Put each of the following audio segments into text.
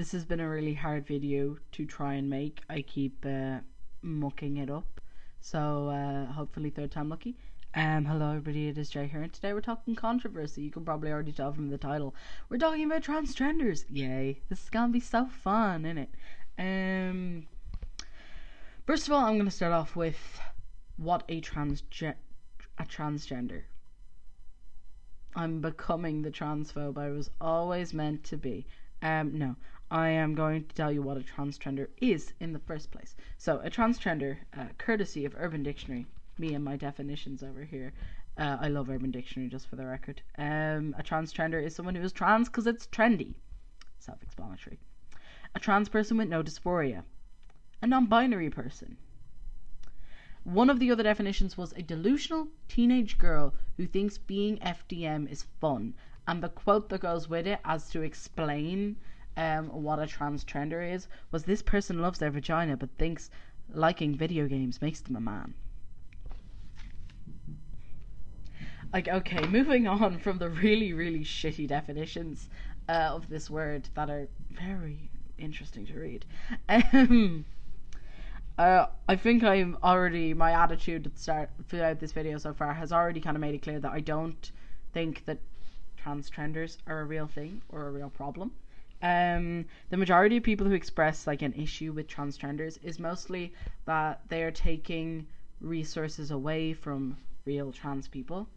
This has been a really hard video to try and make. I keep mucking it up. So hopefully third time lucky. Hello everybody, it is Jay here, and today we're talking controversy. You can probably already tell from the title. We're talking about transgenders. Yay. This is gonna be so fun, isn't it? First of all, I'm gonna start off with what a transgender. I'm becoming the transphobe I was always meant to be. No, I am going to tell you what a transgender is in the first place. So, a transgender, courtesy of Urban Dictionary, me and my definitions over here. I love Urban Dictionary, just for the record. A transgender is someone who is trans because it's trendy. Self-explanatory. A trans person with no dysphoria. A non-binary person. One of the other definitions was a delusional teenage girl who thinks being FDM is fun. And the quote that goes with it, as to explain what a transgender is, was this person loves their vagina but thinks liking video games makes them a man. Like, okay, moving on from the really, really shitty definitions of this word that are very interesting to read. I think my attitude at the start throughout this video so far has already kind of made it clear that I don't think that transgenders are a real thing or a real problem. The majority of people who express like an issue with transgenders is mostly that they are taking resources away from real trans people,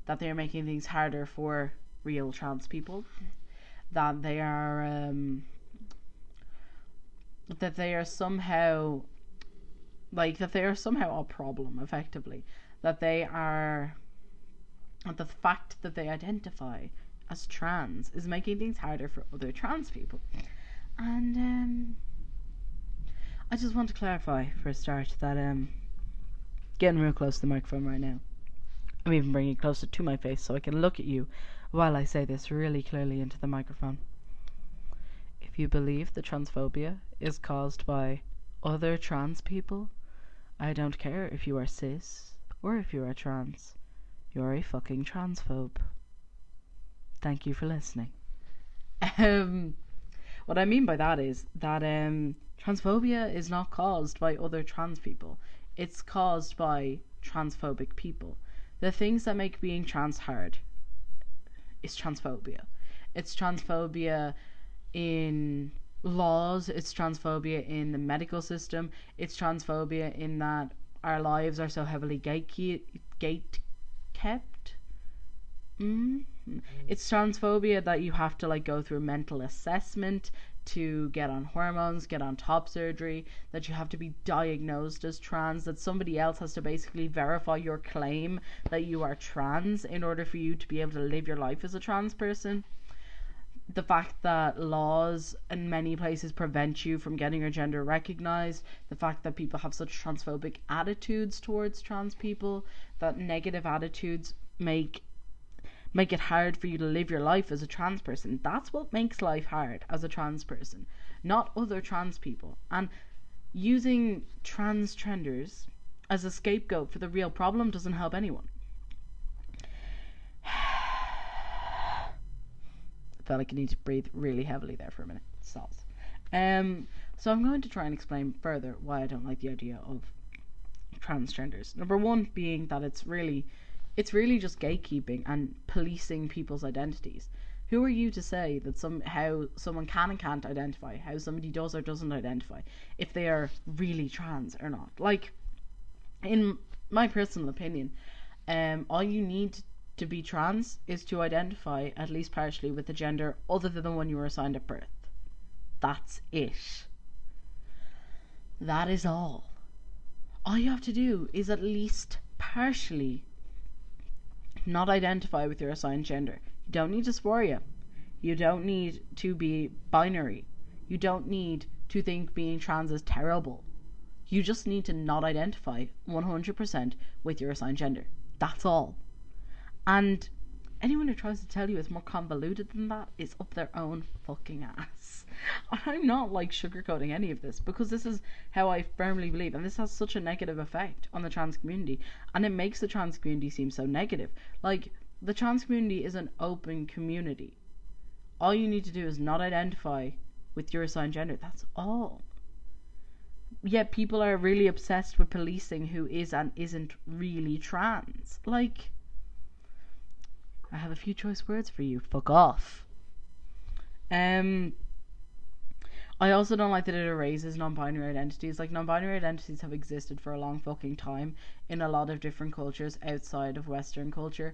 that they are making things harder for real trans people, that they are somehow a problem, effectively, that the fact that they identify as trans is making things harder for other trans people. And I just want to clarify for a start that getting real close to the microphone right now. I'm even bringing it closer to my face so I can look at you while I say this really clearly into the microphone. If you believe that transphobia is caused by other trans people, I don't care if you are cis or if you are trans. You're a fucking transphobe. Thank you for listening. What I mean by that is that transphobia is not caused by other trans people. It's caused by transphobic people. The things that make being trans hard is transphobia. It's transphobia in laws, it's transphobia in the medical system, it's transphobia in that our lives are so heavily gate-kept. It's transphobia that you have to like go through mental assessment to get on hormones, get on top surgery, that you have to be diagnosed as trans, that somebody else has to basically verify your claim that you are trans in order for you to be able to live your life as a trans person. The fact that laws in many places prevent you from getting your gender recognized, the fact that people have such transphobic attitudes towards trans people, that negative attitudes make it hard for you to live your life as a trans person. That's what makes life hard as a trans person, not other trans people. And using transgenders as a scapegoat for the real problem doesn't help anyone. I felt like I need to breathe really heavily there for a minute. Salts. So I'm going to try and explain further why I don't like the idea of transgenders. Number one being that it's really just gatekeeping and policing people's identities. Who are you to say that how someone can and can't identify, how somebody does or doesn't identify, if they are really trans or not? Like, in my personal opinion, all you need to be trans is to identify at least partially with the gender other than the one you were assigned at birth. That's it. That is all. All you have to do is at least partially not identify with your assigned gender. You don't need dysphoria. You don't need to be binary. You don't need to think being trans is terrible. You just need to not identify 100% with your assigned gender. That's all. And anyone who tries to tell you it's more convoluted than that is up their own fucking ass. I'm not like sugarcoating any of this, because this is how I firmly believe, and this has such a negative effect on the trans community, and it makes the trans community seem so negative. Like, the trans community is an open community. All you need to do is not identify with your assigned gender. That's all. Yet people are really obsessed with policing who is and isn't really trans. Like, I have a few choice words for you. Fuck off. I also don't like that it erases non-binary identities. Like, non-binary identities have existed for a long fucking time in a lot of different cultures outside of Western culture.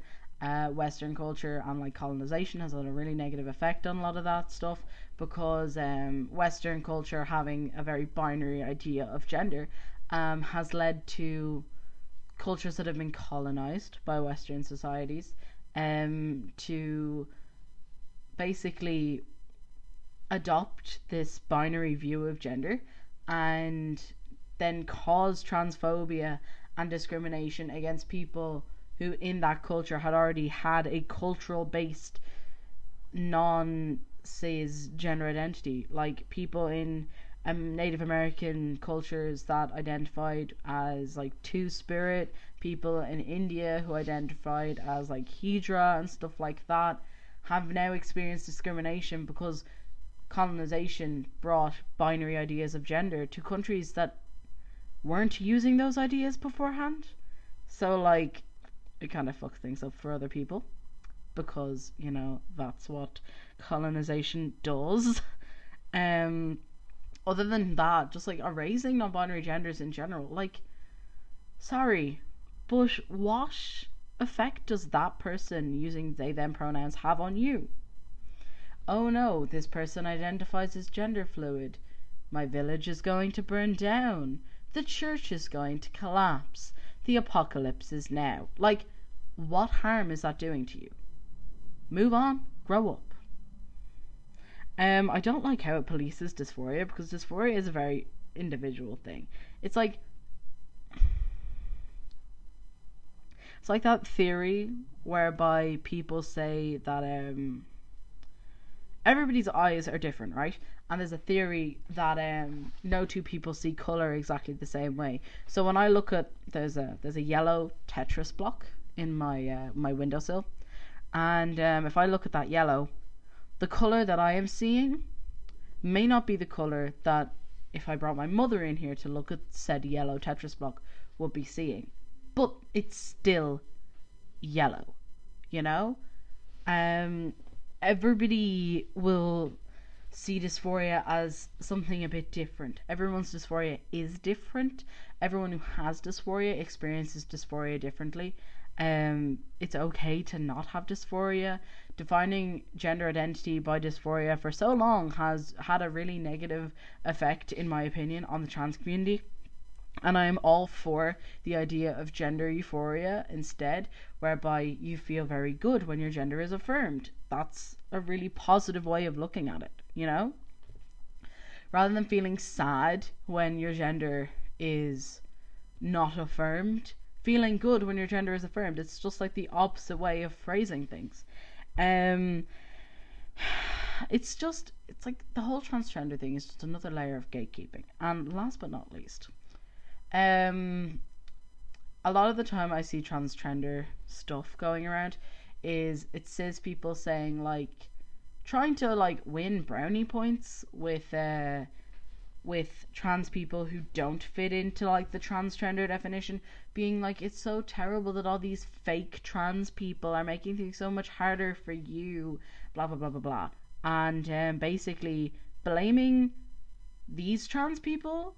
Western culture and like colonization has had a really negative effect on a lot of that stuff, because Western culture having a very binary idea of gender has led to cultures that have been colonized by Western societies to basically adopt this binary view of gender and then cause transphobia and discrimination against people who in that culture had already had a cultural based non-cis gender identity, like people in Native American cultures that identified as like two-spirit, people in India who identified as like Hydra and stuff like that, have now experienced discrimination because colonization brought binary ideas of gender to countries that weren't using those ideas beforehand. So like, it kind of fucks things up for other people, because, you know, that's what colonization does. Other than that, just like erasing non-binary genders in general, like, sorry, but what effect does that person using they them pronouns have on you? Oh no, this person identifies as gender fluid. My village is going to burn down. The church is going to collapse. The apocalypse is now. Like, what harm is that doing to you? Move on. Grow up. I don't like how it polices dysphoria, because dysphoria is a very individual thing. It's like that theory whereby people say that everybody's eyes are different, right? And there's a theory that no two people see color exactly the same way. So when I look at there's a yellow Tetris block in my my windowsill, and if I look at that yellow, the color that I am seeing may not be the color that if I brought my mother in here to look at said yellow Tetris block would be seeing, but it's still yellow, you know. Everybody will see dysphoria as something a bit different. Everyone's dysphoria is different. Everyone who has dysphoria experiences dysphoria differently. It's okay to not have dysphoria. Defining gender identity by dysphoria for so long has had a really negative effect, in my opinion, on the trans community. And I am all for the idea of gender euphoria instead, whereby you feel very good when your gender is affirmed. That's a really positive way of looking at it, you know? Rather than feeling sad when your gender is not affirmed, feeling good when your gender is affirmed. It's just like the opposite way of phrasing things. It's like the whole transgender thing is just another layer of gatekeeping. And last but not least, a lot of the time I see transgender stuff going around is it says people saying like trying to like win brownie points with trans people who don't fit into like the transgender definition, being like, it's so terrible that all these fake trans people are making things so much harder for you, blah blah blah blah blah, and basically blaming these trans people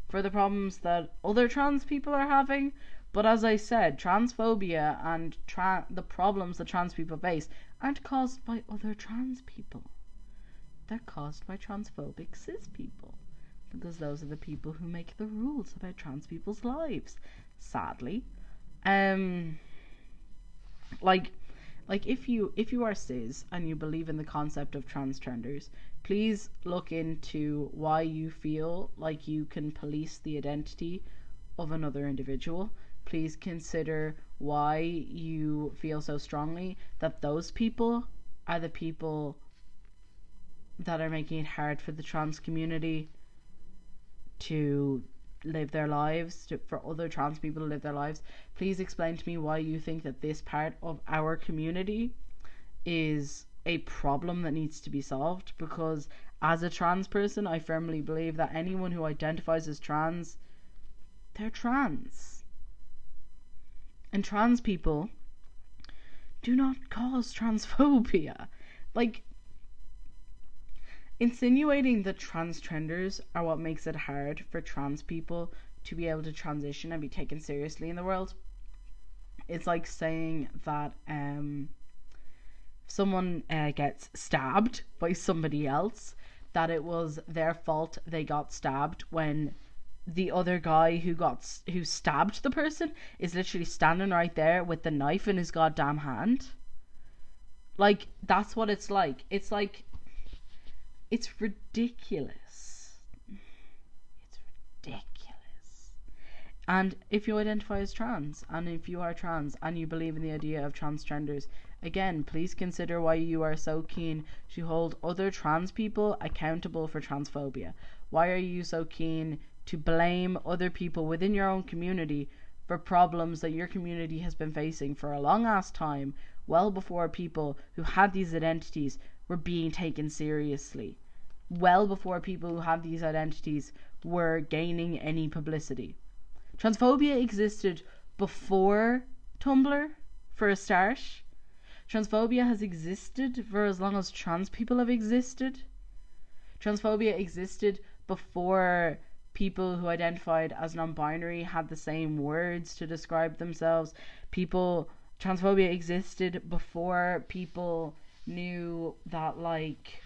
for the problems that other trans people are having. But as I said, transphobia and the problems that trans people face aren't caused by other trans people. They're caused by transphobic cis people, because those are the people who make the rules about trans people's lives, sadly. Like if you are cis and you believe in the concept of transgenders, please look into why you feel like you can police the identity of another individual. Please consider why you feel so strongly that those people are the people that are making it hard for the trans community to live their lives, for other trans people to live their lives. Please explain to me why you think that this part of our community is a problem that needs to be solved, because As a trans person, I firmly believe that anyone who identifies as trans, they're trans. And trans people do not cause transphobia. Like, insinuating that transgenders are what makes it hard for trans people to be able to transition and be taken seriously in the world. It's like saying that someone gets stabbed by somebody else, that it was their fault they got stabbed, when the other guy who stabbed the person is literally standing right there with the knife in his goddamn hand. Like, that's what it's like. It's like, it's ridiculous. It's ridiculous. And if you identify as trans, and if you are trans and you believe in the idea of transgenders, again, please consider why you are so keen to hold other trans people accountable for transphobia. Why are you so keen to blame other people within your own community for problems that your community has been facing for a long ass time, well before people who had these identities were being taken seriously, well before people who had these identities were gaining any publicity? Transphobia existed before Tumblr, for a start. Transphobia has existed for as long as trans people have existed. Transphobia existed before people who identified as non-binary had the same words to describe themselves. Transphobia existed before people knew that, like,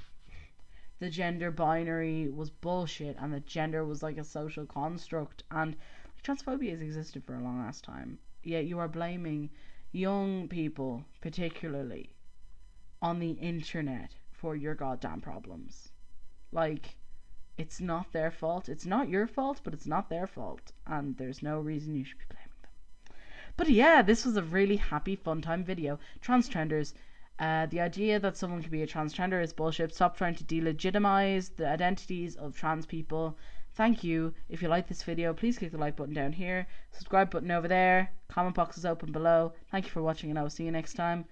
the gender binary was bullshit and that gender was like a social construct, and transphobia has existed for a long ass time. Yet you are blaming young people, particularly on the internet, for your goddamn problems. Like, it's not their fault. It's not your fault, but it's not their fault, and there's no reason you should be blaming them. But yeah, this was a really happy, fun time video. Transgenders. The idea that someone can be a transgender is bullshit. Stop trying to delegitimize the identities of trans people. Thank you. If you like this video, please click the like button down here, subscribe button over there, comment box is open below. Thank you for watching, and I will see you next time.